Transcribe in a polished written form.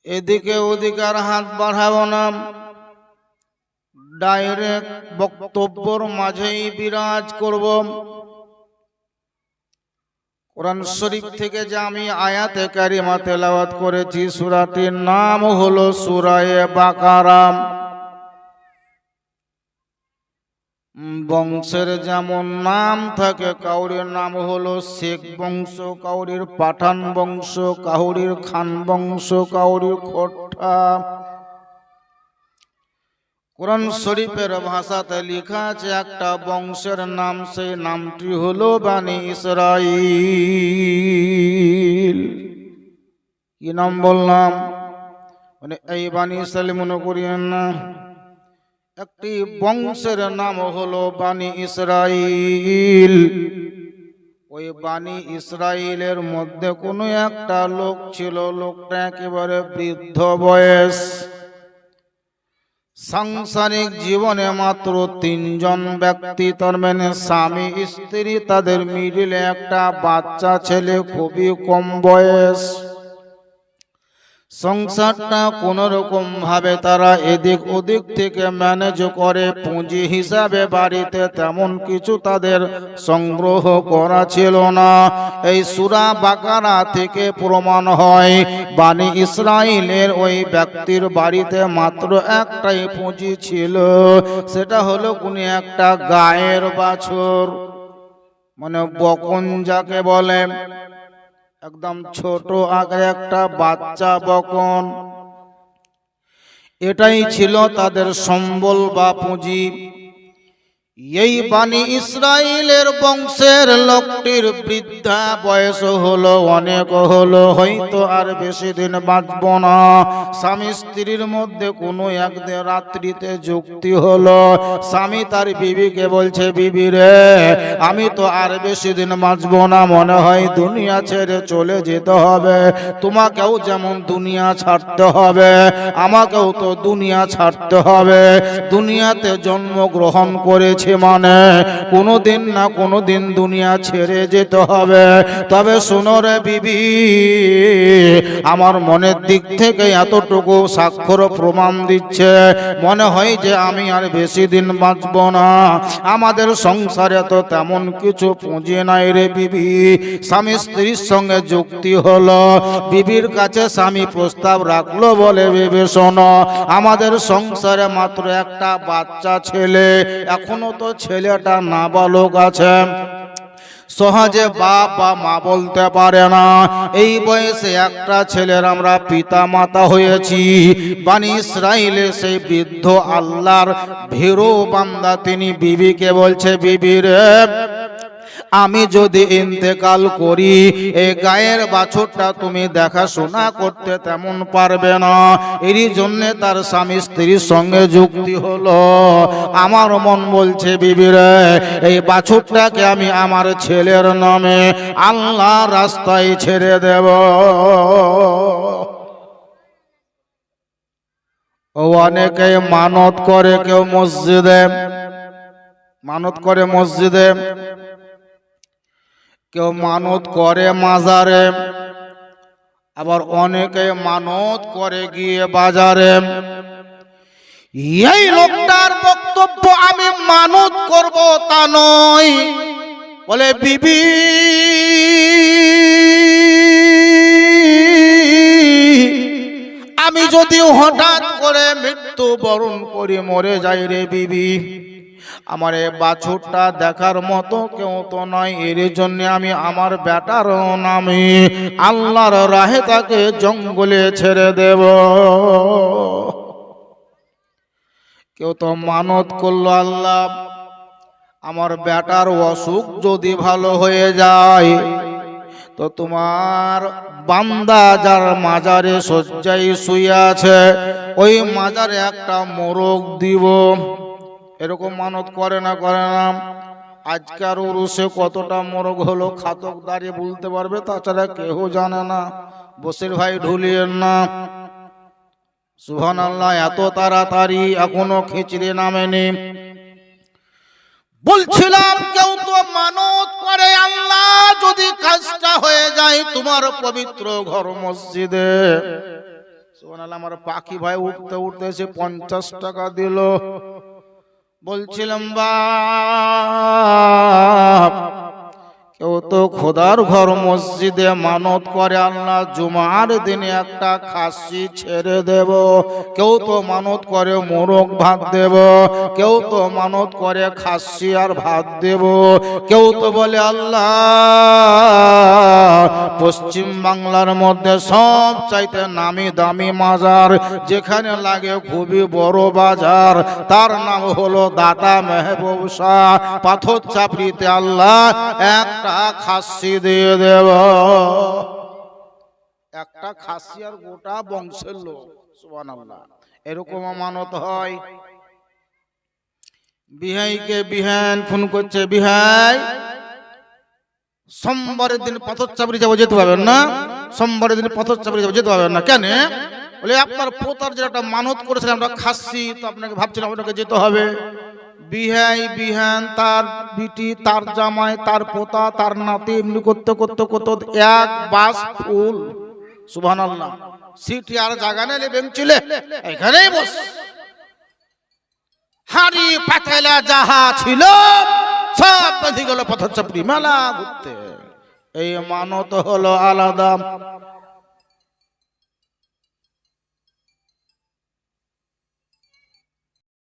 এদিকে ওদিকে আর হাত বাড়াবো না, ডাইরেক্ট বক্তব্যর মাঝেই বিরাজ করব। কোরআন শরীফ থেকে যে আমি আয়াতে কারিমা তেলাওয়াত করেছি, সূরাটির নাম হলো সূরা বাকারা। বংশের যেমন নাম থাকে, কাউরির নাম হলো শেখ বংশ, কাউরির পাঠান বংশ, কাউরির খান বংশ, কাউরির খোট্টা। কোরআন শরীফের ভাষাতে লেখা আছে একটা বংশের নাম, সেই নামটি হলো বানি ইসরাইল। কি নাম বললাম? মানে এই বানি ইসরাইল মনে করিয়েন না, একটি বংশের নাম হলো বানি ইসরাইল। ওই বানি ইসরাইলের মধ্যে কোনো একটা লোক ছিল, লোকটা একেবারে বৃদ্ধ বয়স। সাংসারিক জীবনে মাত্র 3 জন ব্যক্তি, তার মানে স্বামী স্ত্রী, তাদের মিডিলে একটা বাচ্চা ছেলে, খুবই কম বয়স। সংসারটা কোন রকম ভাবে তারা এদিক ওদিক থেকে ম্যানেজ করে। পুঁজি হিসাবে বাড়িতে তেমন কিছু তাদের সংগ্রহ করা ছিল না। এই সূরা বাকারা থেকে প্রমাণ হয় বানি ইসরাইলের ওই ব্যক্তির বাড়িতে মাত্র একটাই পুঁজি ছিল, সেটা হলো কোন একটা গায়ের বাছুর, মানে বকন যাকে বলে, একদম ছোট আগে একটা বাচ্চা বকন। এটাই ছিল তাদের সম্বল বা পুঁজি। এই বানি ইসরাইলের বংশের লোকটির বৃদ্ধা বয়স হলো, অনেক হলো, হয়তো আর বেশি দিন বাঁচব না। স্বামী স্ত্রীর মধ্যে কোনো একদিন রাত্রিতে যুক্তি হলো। স্বামী তার বিবিকে বলছে, বিবি রে, আমি তো আর বেশি দিন বাঁচব না, মনে হয় দুনিয়া ছেড়ে চলে যেতে হবে। তোমাকেও যেমন দুনিয়া ছাড়তে হবে, আমাকেও তো দুনিয়া ছাড়তে হবে। দুনিয়াতে জন্মগ্রহণ করেছে মানে কোনোদিন না কোনোদিন দুনিয়া ছেড়ে যেতে হবে। তবে শোনো রে বিবি, আমার মনের দিক থেকে এতটুকু স্বাক্ষর প্রমাণ দিচ্ছে, মনে হয় যে আমি আর বেশি দিন বাঁচব না। আমাদের সংসারে তো তেমন কিছু পুঁজি নাই রে বিবি। স্বামী স্ত্রীর সঙ্গে যুক্তি হলো, বিবির কাছে স্বামী প্রস্তাব রাখলো, বলে বিবি শোনো, আমাদের সংসারে মাত্র একটা বাচ্চা ছেলে, এখনো তো ছেলেটা নাবালক আছে, সহজে বাপ বা মা বলতে পারে না। এই বয়সে একটা ছেলের আমরা পিতা মাতা হয়েছি। বানি ইসরাইলে সেই বৃদ্ধ আল্লাহর ভীরু বান্দা, তিনি বিবিকে বলছে, বিবি রে, আমি যদি ইন্তেকাল করি, এই গায়ের বাছুরটা তুমি দেখাশোনা করতে তেমন পারবে না। এরই জন্য তার স্বামী স্ত্রীর সঙ্গে যুক্তি হলো। আমার মন বলছে, বিবি রে, এই বাছুরটাকে আমি আমার ছেলের নামে আল্লাহ রাস্তায় ছেড়ে দেব। ও অনেকে মানত করে, কেউ মসজিদে মানত করে, মসজিদে কেউ মানত করে মাজারে, আবার অনেকে মানত করে গিয়ে বাজারে। এই লোকটার বক্তব্য আমি মানত করব তা নয়, বলে বিবি, আমি যদি হঠাৎ করে মৃত্যুবরণ করে মরে যাই রে বিবি, আমার এই বাছুরটা দেখার মতো কেউ তো নয়। এর জন্য আমি আমার বেটার নামে আল্লাহর রাহে তাকে জঙ্গলে ছেড়ে দেব। কেউ তো মানত করলো, আল্লাহ, আমার বেটার অসুখ যদি ভালো হয়ে যায়, তো তোমার বান্দা যার মাজারে শয্যায় শুয়ে আছে, ওই মাজারে একটা মোরগ দিব। এরকম মানত করে না, করে না? আজকার উরুসে কতটা মোরগ হলো, খাতক দাঁড়িয়ে বলতে পারবে, তাছাড়া কেউ জানে না। বসির ভাই ঢুলিয়েন না, সুবহানাল্লাহ, এত তাড়াতাড়ি এখনো খিচড়ি নামেনি। বলছিলাম, কেউ তো মানত করে, আল্লাহ, যদি কাজটা হয়ে যায় তোমার পবিত্র ঘর মসজিদে, সুবহানাল্লাহ। আমার পাখি ভাই উঠতে উঠতে এসে 50 টাকা দিল। বলছিলাম বাপ, কেউ তো খোদার ঘর মসজিদে মানত করে আল্লাহ জুমার দিনে একটা খাসি ছেড়ে দেব, কেউ তো মানত করে মোরগ ভাত দেব, কেউ তো মানত করে খাসি আর ভাত দেব, কেউ তো বলে আল্লাহ পশ্চিম বাংলার মধ্যে সব চাইতে নামি দামি মাজার, যেখানে লাগে খুবই বড় বাজার, তার নাম হলো দাতা মেহবুব শাহ, পাথর চাপড়িতে আল্লাহ একটা খাসি দিয়ে দেব। একটা খাসি আর গোটা বংশের লোক। সুবহানাল্লাহ। এরকম মানত হয়। বিহাইকে বিহান ফোন করছে, বিহাই সোমবারের দিন পাথর চাপড়ি যাবো, যেতে পারবেন না? সোমবারের দিন পাথর চাপড়ি যাবো, যেতে পারবেন না কেন? বলে আপনার পোতার যেটা মানত করেছিলাম আমরা খাসি, তো আপনাকে ভাবছিলাম আপনাকে যেতে হবে। বিহাই বিহান তার বিটি তার জামাই তার পোতা তার নাতি এমনি করতে করতে করতে এক বাস ফুল। সুবহানাল্লাহ। সিটি আর জায়গা নেই, বেঞ্চিলে এখানেই বস। হাড়ি পাতেলা যাহা ছিল সব বেঁধে গেল পাথর চাপড়ি মেলা ঘুরতে। এই মানত হলো আলাদা।